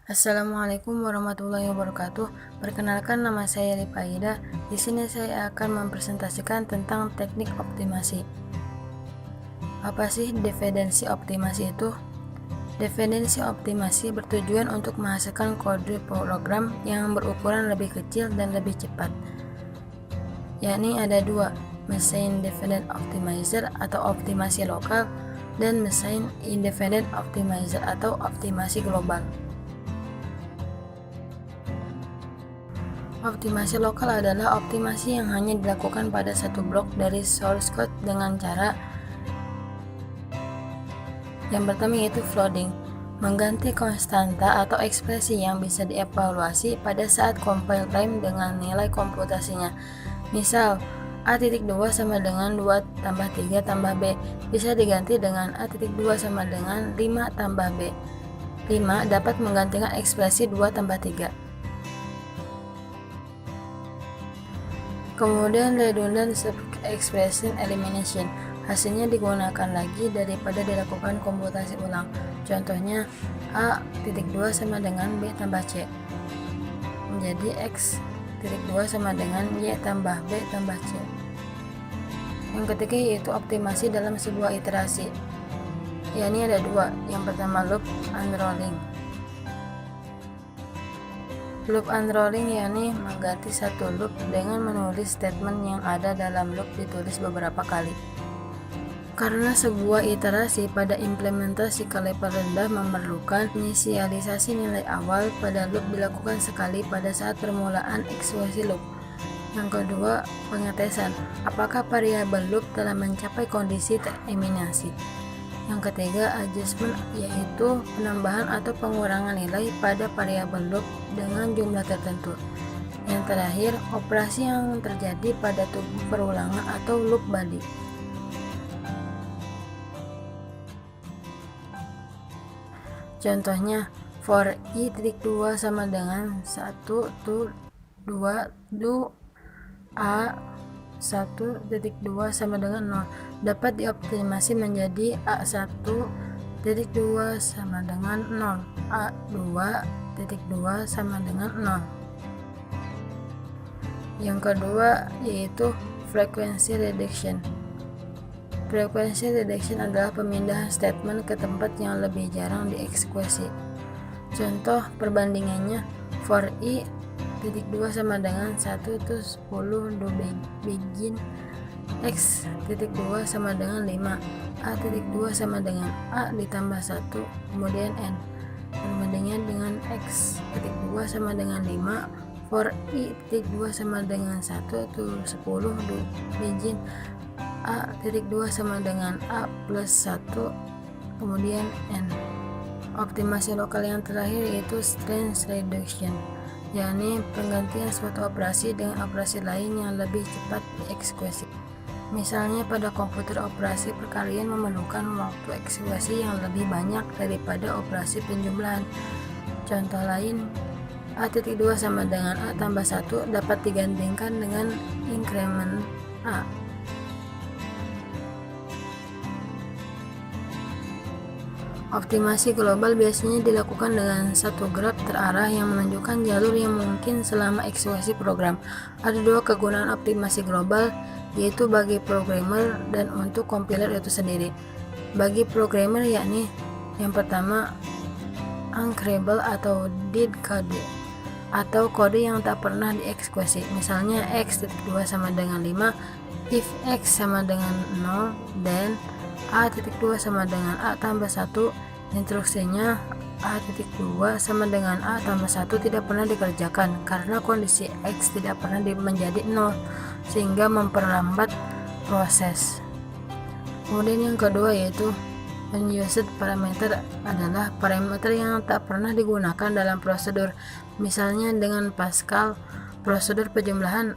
Assalamualaikum warahmatullahi wabarakatuh. Perkenalkan, nama saya Lipa Ida. Di sini saya akan mempresentasikan tentang teknik optimasi. Apa sih dependensi optimasi itu? Dependensi optimasi bertujuan untuk menghasilkan kode program yang berukuran lebih kecil dan lebih cepat. Yakni ada dua, Machine Dependent Optimizer atau optimasi lokal dan Machine Independent Optimizer atau optimasi global. Optimasi lokal adalah optimasi yang hanya dilakukan pada satu blok dari source code dengan cara yang pertama yaitu flooding, mengganti konstanta atau ekspresi yang bisa dievaluasi pada saat compile time dengan nilai komputasinya. Misal, A.2 sama dengan 2 tambah 3 tambah B bisa diganti dengan A.2 sama dengan 5 tambah B. 5 dapat menggantikan ekspresi 2 tambah 3. Kemudian redundant sub-expression elimination, hasilnya digunakan lagi daripada dilakukan komputasi ulang. Contohnya A.2 sama dengan B tambah C menjadi X.2 sama dengan Y tambah B tambah C. Yang ketiga yaitu optimasi dalam sebuah iterasi, yakni ada dua. Yang pertama loop unrolling. Loop unrolling yakni mengganti satu loop dengan menulis statement yang ada dalam loop ditulis beberapa kali. Karena sebuah iterasi pada implementasi ke level rendah memerlukan inisialisasi nilai awal pada loop dilakukan sekali pada saat permulaan eksekusi loop. Yang kedua, pengetesan apakah variabel loop telah mencapai kondisi terminasi. Yang ketiga, adjustment, yaitu penambahan atau pengurangan nilai pada variabel loop dengan jumlah tertentu. Yang terakhir, operasi yang terjadi pada tubuh perulangan atau loop body. Contohnya, for i.2 sama dengan 1 to 2 do a 1.2 sama dengan 0 dapat dioptimasi menjadi A1.2 sama dengan 0, A2.2 sama dengan 0. Yang kedua yaitu frequency reduction. Frequency reduction adalah pemindahan statement ke tempat yang lebih jarang dieksekusi. Contoh perbandingannya, for i.2 sama dengan 1 to 10 do begin X.2 sama dengan 5, A.2 sama dengan A ditambah 1 kemudian N. Perbandingan dengan X.2 sama dengan 5, for i.2 sama dengan 1 to 10 do begin A.2 sama dengan A plus 1 kemudian N. Optimasi lokal yang terakhir yaitu strength reduction, yakni penggantian suatu operasi dengan operasi lain yang lebih cepat dieksekusi. Misalnya pada komputer operasi perkalian memerlukan waktu eksekusi yang lebih banyak daripada operasi penjumlahan. Contoh lain, A.2 sama dengan A tambah 1 dapat digantikan dengan increment A. Optimasi global biasanya dilakukan dengan satu graf terarah yang menunjukkan jalur yang mungkin selama eksekusi program. Ada dua kegunaan optimasi global, yaitu bagi programmer dan untuk compiler itu sendiri. Bagi programmer yakni yang pertama uncreable atau dead code atau kode yang tak pernah dieksekusi. Misalnya X.2 sama dengan 5 if X sama dengan 0 dan A.2 sama dengan A tambah 1. Instruksinya A.2 sama dengan A tambah 1 tidak pernah dikerjakan karena kondisi X tidak pernah menjadi 0 sehingga memperlambat proses. Kemudian yang kedua yaitu unused parameter adalah parameter yang tak pernah digunakan dalam prosedur. Misalnya dengan Pascal, prosedur penjumlahan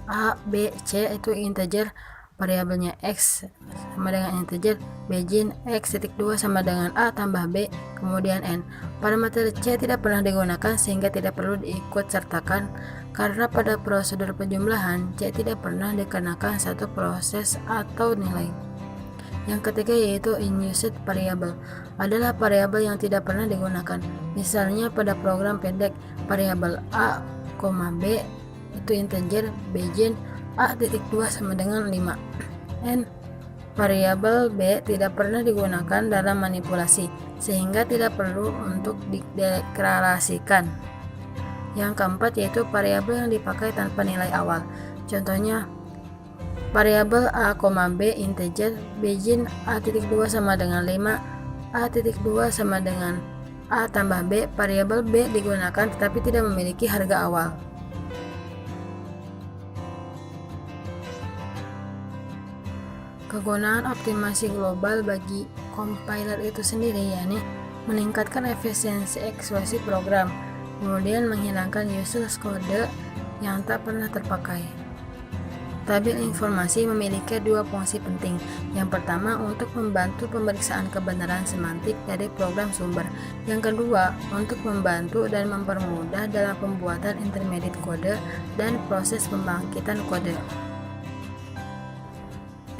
A, B, C itu integer, variabelnya X sama dengan integer, begin X.2 sama dengan A tambah B kemudian N. Parameter C tidak pernah digunakan sehingga tidak perlu diikut sertakan karena pada prosedur penjumlahan C tidak pernah dikenakan satu proses atau nilai. Yang ketiga yaitu unused variable, adalah variabel yang tidak pernah digunakan. Misalnya pada program pendek, variabel a, b itu integer, begin a.2 sama dengan 5. N, variabel b tidak pernah digunakan dalam manipulasi, sehingga tidak perlu untuk dideklarasikan. Yang keempat yaitu variabel yang dipakai tanpa nilai awal. Contohnya, variabel a, b integer, begin a.2 sama dengan 5, a.2 sama dengan a tambah b. Variabel b digunakan tetapi tidak memiliki harga awal. Kegunaan optimasi global bagi compiler itu sendiri yakni meningkatkan efisiensi eksekusi program, kemudian menghilangkan useless kode yang tak pernah terpakai. Tabel informasi memiliki dua fungsi penting. Yang pertama untuk membantu pemeriksaan kebenaran semantik dari program sumber. Yang kedua untuk membantu dan mempermudah dalam pembuatan intermediate kode dan proses pembangkitan kode.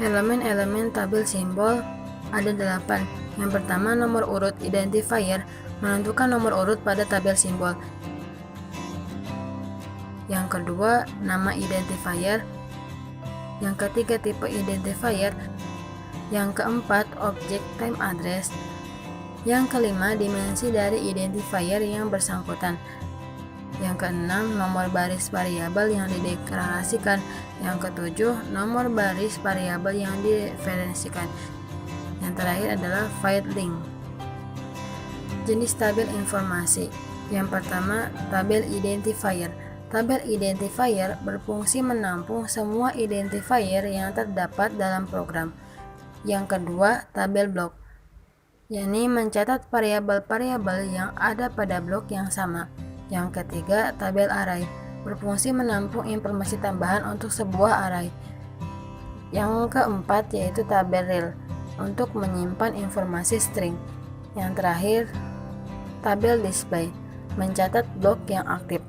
Elemen-elemen tabel simbol ada 8. Yang pertama nomor urut identifier, menentukan nomor urut pada tabel simbol. Yang kedua nama identifier. Yang ketiga tipe identifier. Yang keempat objek time address. Yang kelima dimensi dari identifier yang bersangkutan. Yang keenam nomor baris variabel yang dideklarasikan. Yang ketujuh nomor baris variabel yang diferensikan. Yang terakhir adalah file link. Jenis tabel informasi. Yang pertama tabel identifier. Tabel identifier berfungsi menampung semua identifier yang terdapat dalam program. Yang kedua tabel blok, yakni mencatat variabel-variabel yang ada pada blok yang sama. Yang ketiga tabel array, berfungsi menampung informasi tambahan untuk sebuah array. Yang keempat yaitu tabel rel, untuk menyimpan informasi string. Yang terakhir tabel display, mencatat blok yang aktif.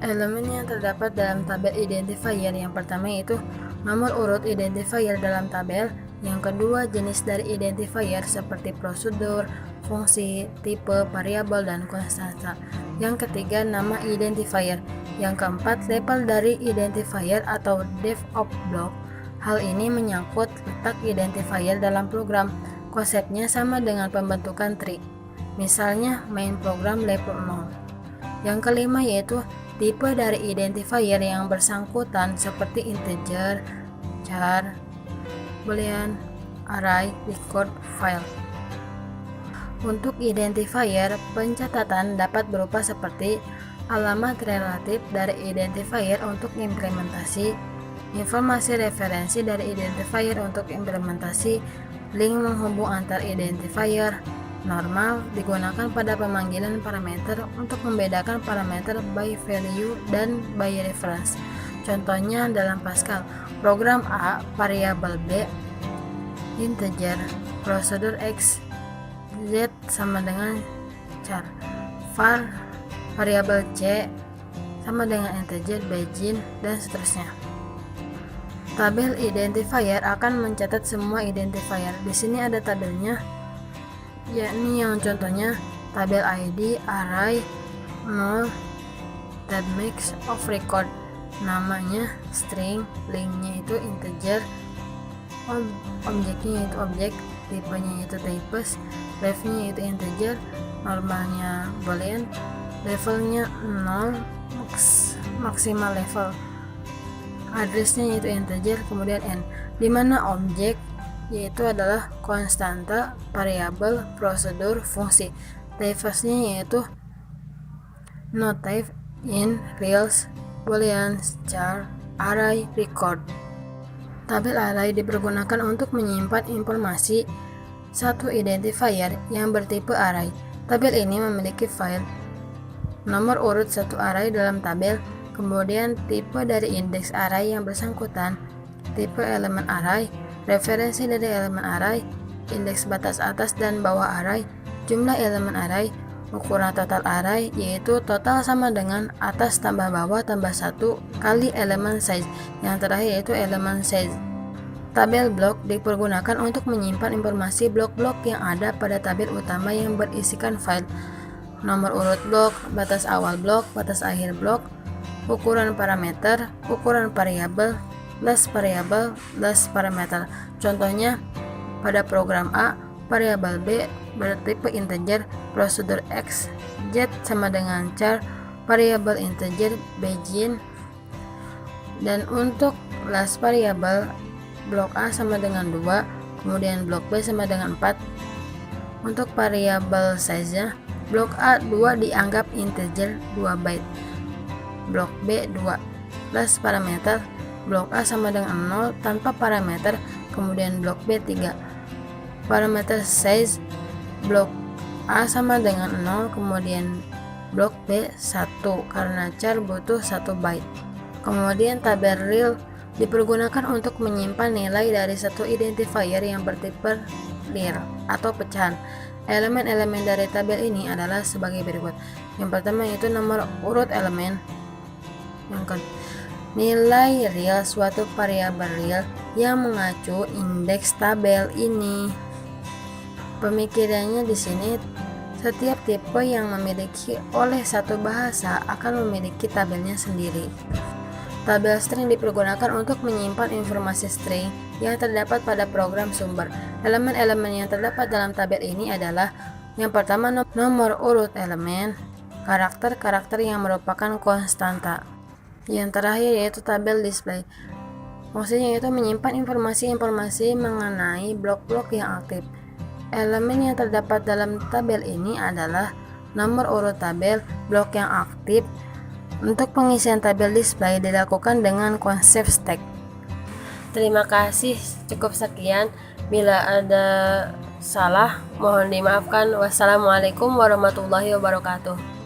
Elemen yang terdapat dalam tabel identifier yang pertama yaitu nomor urut identifier dalam tabel. Yang kedua jenis dari identifier seperti prosedur, fungsi, tipe, variabel, dan konstanta. Yang ketiga nama identifier. Yang keempat level dari identifier atau depth of block. Hal ini menyangkut letak identifier dalam program. Konsepnya sama dengan pembentukan tree. Misalnya main program level 0. Yang kelima yaitu tipe dari identifier yang bersangkutan seperti integer, char, boolean, array, record, file. Untuk identifier, pencatatan dapat berupa seperti alamat relatif dari identifier untuk implementasi, informasi referensi dari identifier untuk implementasi, link menghubung antar identifier. Normal digunakan pada pemanggilan parameter untuk membedakan parameter by value dan by reference. Contohnya dalam Pascal, program A, variabel B, integer, prosedur X, Z sama dengan char, var, variabel C sama dengan integer, begin, dan seterusnya. Tabel identifier akan mencatat semua identifier. Di sini ada tabelnya, yakni yang contohnya tabel ID, array, 0, tab mix of record, namanya string, linknya itu integer, objeknya itu objek, tipenya itu types, refnya itu integer, normalnya boolean, levelnya 0, maksimal level, addressnya itu integer, kemudian n, dimana objek yaitu adalah konstanta, variabel, prosedur, fungsi. Typesnya yaitu no type, int, reals, boolean, char, array, record. Tabel array dipergunakan untuk menyimpan informasi satu identifier yang bertipe array. Tabel ini memiliki file, nomor urut satu array dalam tabel, kemudian tipe dari indeks array yang bersangkutan, tipe elemen array, referensi dari elemen array, indeks batas atas dan bawah array, jumlah elemen array, ukuran total array yaitu total sama dengan atas tambah bawah tambah 1 kali elemen size. Yang terakhir yaitu elemen size. Tabel blok dipergunakan untuk menyimpan informasi blok-blok yang ada pada tabel utama yang berisikan file nomor urut blok, batas awal blok, batas akhir blok, ukuran parameter, ukuran variabel, variabel, parameter. Contohnya, pada program A, variabel B bertipe integer, prosedur X, Z sama dengan char, variabel integer, begin, dan untuk variabel, blok A sama dengan 2, kemudian blok B sama dengan 4. Untuk variabel size-nya, blok A 2 dianggap integer 2 byte, blok B 2. Parameter, blok A sama dengan 0 tanpa parameter, kemudian blok B 3. Parameter size, blok A sama dengan 0, kemudian blok B 1 karena char butuh 1 byte. Kemudian tabel real dipergunakan untuk menyimpan nilai dari satu identifier yang bertipe real atau pecahan. Elemen-elemen dari tabel ini adalah sebagai berikut. Yang pertama yaitu nomor urut elemen. Yang kedua, nilai real suatu variabel real yang mengacu indeks tabel ini. Pemikirannya di sini, setiap tipe yang memiliki oleh satu bahasa akan memiliki tabelnya sendiri. Tabel string dipergunakan untuk menyimpan informasi string yang terdapat pada program sumber. Elemen-elemen yang terdapat dalam tabel ini adalah yang pertama nomor urut elemen, karakter-karakter yang merupakan konstanta. Yang terakhir yaitu tabel display. Fungsinya yaitu menyimpan informasi-informasi mengenai blok-blok yang aktif. Elemen yang terdapat dalam tabel ini adalah nomor urut tabel, blok yang aktif. Untuk pengisian tabel display dilakukan dengan konsep stack. Terima kasih, cukup sekian. Bila ada salah, mohon dimaafkan. Wassalamualaikum warahmatullahi wabarakatuh.